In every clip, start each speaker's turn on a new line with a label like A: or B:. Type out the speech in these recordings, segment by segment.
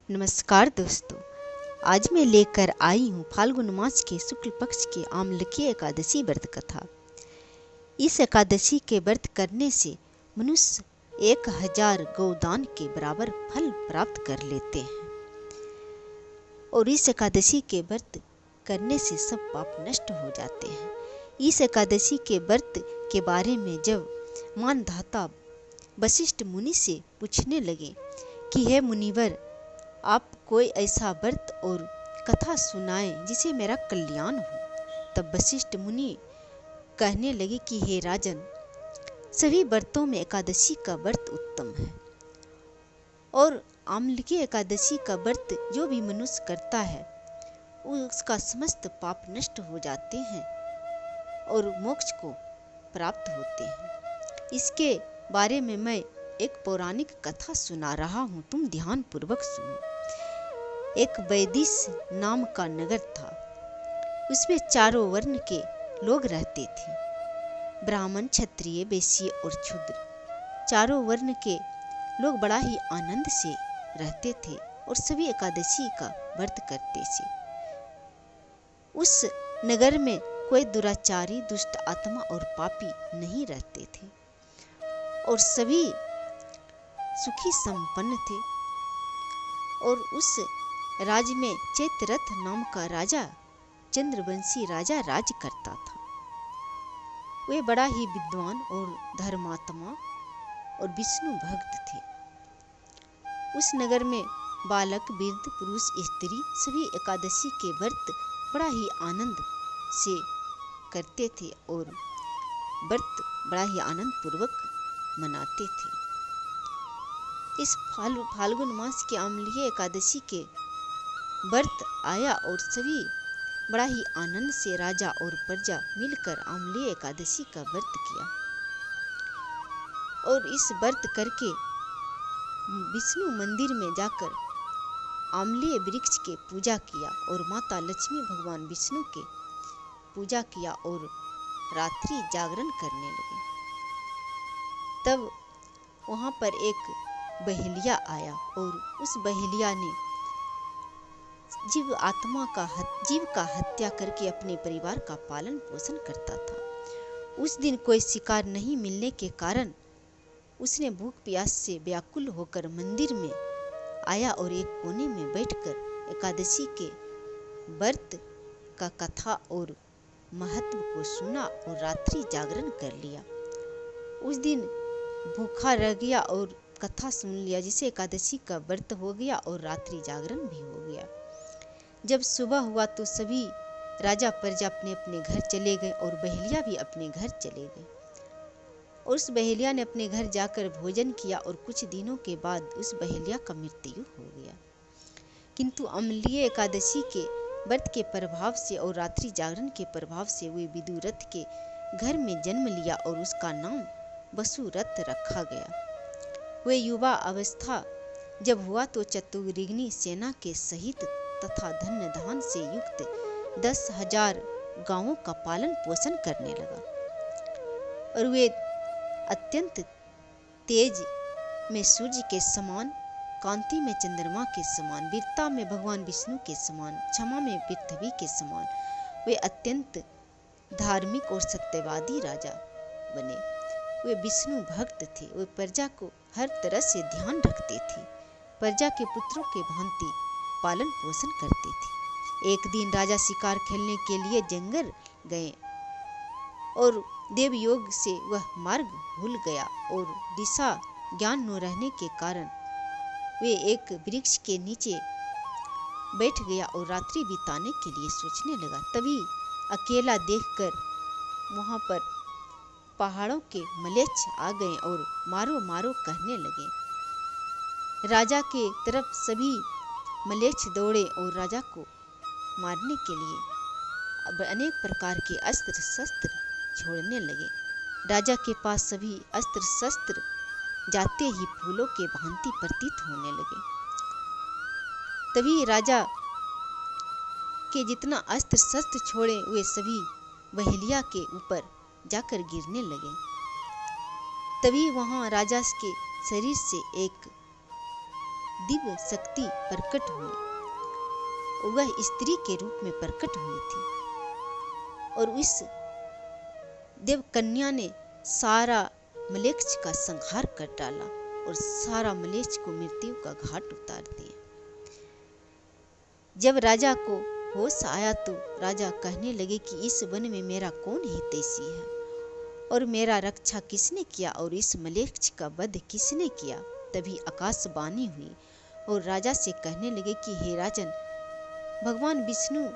A: नमस्कार दोस्तों। आज मैं लेकर आई हूँ फाल्गुन मास के शुक्ल पक्ष के आमलकी एकादशी व्रत कथा। इस एकादशी के व्रत करने से मनुष्य 1000 गौदान के बराबर फल प्राप्त कर लेते हैं और इस एकादशी के व्रत करने से सब पाप नष्ट हो जाते हैं। इस एकादशी के व्रत के बारे में जब मानधाता वशिष्ठ मुनि से पूछने लगे कि हे मुनिवर, आप कोई ऐसा व्रत और कथा सुनाएं जिसे मेरा कल्याण हो, तब वशिष्ठ मुनि कहने लगे कि हे राजन, सभी व्रतों में एकादशी का व्रत उत्तम है और आमलकी एकादशी का व्रत जो भी मनुष्य करता है उसका समस्त पाप नष्ट हो जाते हैं और मोक्ष को प्राप्त होते हैं। इसके बारे में मैं एक पौराणिक कथा सुना रहा हूँ, तुम ध्यान पूर्वक सुनो। एक वैदिश नाम का नगर था। उसमें चारों वर्ण के लोग रहते थे, ब्राह्मण, क्षत्रिय, वैश्य और शूद्र। चारों वर्ण के लोग बड़ा ही आनंद से रहते थे और सभी एकादशी का व्रत करते थे। उस नगर में कोई दुराचारी, दुष्ट आत्मा और पापी नहीं रहते थे और सभी सुखी संपन्न थे। और उस राज्य में चैत्ररथ नाम का राजा, चंद्रवंशी राजा राज करता था। वे बड़ा ही विद्वान और धर्मात्मा और विष्णु भक्त थे। उस नगर में बालक, वृद्ध, पुरुष, स्त्री सभी एकादशी के व्रत बड़ा ही आनंद से करते थे और व्रत बड़ा ही आनंद पूर्वक मनाते थे। इस फाल्गुन मास के आमलकी एकादशी के व्रत आया और सभी बड़ा ही आनंद से राजा और प्रजा मिलकर आमली एकादशी का व्रत किया और इस व्रत करके विष्णु मंदिर में जाकर आमली वृक्ष के पूजा किया और माता लक्ष्मी, भगवान विष्णु के पूजा किया और रात्रि जागरण करने लगे। तब वहां पर एक बहेलिया आया और उस बहेलिया ने जीव का हत्या करके अपने परिवार का पालन पोषण करता था। उस दिन कोई शिकार नहीं मिलने के कारण उसने भूख प्यास से व्याकुल होकर मंदिर में आया और एक कोने में बैठकर एकादशी के व्रत का कथा और महत्व को सुना और रात्रि जागरण कर लिया। उस दिन भूखा रह गया और कथा सुन लिया, जिसे एकादशी का व्रत हो गया और रात्रि जागरण भी हो गया। जब सुबह हुआ तो सभी राजा प्रजा अपने अपने घर चले गए और बहेलिया भी अपने घर चले गए। और उस बहेलिया ने अपने घर जाकर भोजन किया और कुछ दिनों के बाद उस बहेलिया का मृत्यु हो गया। किंतु अम्लीय एकादशी के व्रत के प्रभाव से और रात्रि जागरण के प्रभाव से वे विदुरथ के घर में जन्म लिया और उसका नाम वसुरथ रखा गया। वे युवा अवस्था जब हुआ तो चतुर्ग्नी सेना के सहित तथा धन धान से युक्त 10,000 गांवों का पालन पोषण करने लगा और वे अत्यंत तेज में सूर्य के समान, कांति में चंद्रमा के समान, वीरता में भगवान विष्णु के समान, क्षमा में पृथ्वी के समान वे अत्यंत धार्मिक और सत्यवादी राजा बने। वे विष्णु भक्त थे। वे प्रजा को हर तरह से ध्यान रखते थे, प्रजा के पुत्रों के भांति पालन पोषण करते थे। एक दिन राजा शिकार खेलने के लिए जंगल गए और देव योग से वह मार्ग भूल गया और दिशा ज्ञान न रहने के कारण वे एक वृक्ष के नीचे बैठ गया और रात्रि बिताने के लिए सोचने लगा। तभी अकेला देखकर वहां पर पहाड़ों के मलेच्छ आ गए और मारो मारो कहने लगे। राजा के तरफ सभी मलेच्छ दौड़े और राजा को मारने के लिए अब अनेक प्रकार के अस्त्र शस्त्र छोड़ने लगे। राजा के पास सभी अस्त्र शस्त्र जाते ही फूलों के भांति प्रतीत होने लगे। तभी राजा के जितना अस्त्र शस्त्र छोड़े वे सभी बहेलिया के ऊपर जाकर गिरने लगे। तभी वहां राजा के शरीर से एक दिव्य शक्ति प्रकट हुई। वह स्त्री के रूप में प्रकट हुई थी और उस देवकन्या ने सारा मलेच्छ का संहार कर डाला और सारा मलेच्छ को मृत्यु का घाट उतार दिया। जब राजा को होश आया तो राजा कहने लगे कि इस वन में मेरा कौन हितैषी है और मेरा रक्षा किसने किया और इस मलेच्छ का वध किसने किया। तभी आकाशवाणी हुई और राजा से कहने लगे कि हे राजन, भगवान विष्णु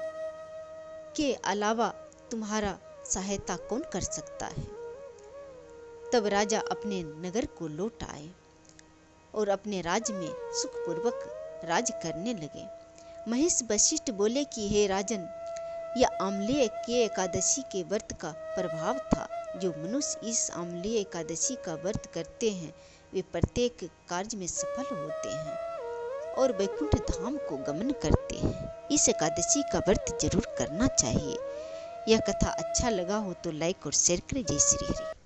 A: के अलावा तुम्हारा सहायता कौन कर सकता है। तब राजा अपने नगर को लौट आए और अपने राज्य में सुखपूर्वक राज करने लगे। महेश वशिष्ठ बोले कि हे राजन, यह आम्लीय के एकादशी के व्रत का प्रभाव था। जो मनुष्य इस आम्लीय एकादशी का व्रत करते हैं वे प्रत्येक कार्य में सफल होते हैं और वैकुंठ धाम को गमन करते हैं। इस एकादशी का व्रत जरूर करना चाहिए। यह कथा अच्छा लगा हो तो लाइक और शेयर करें। जय श्री हरि।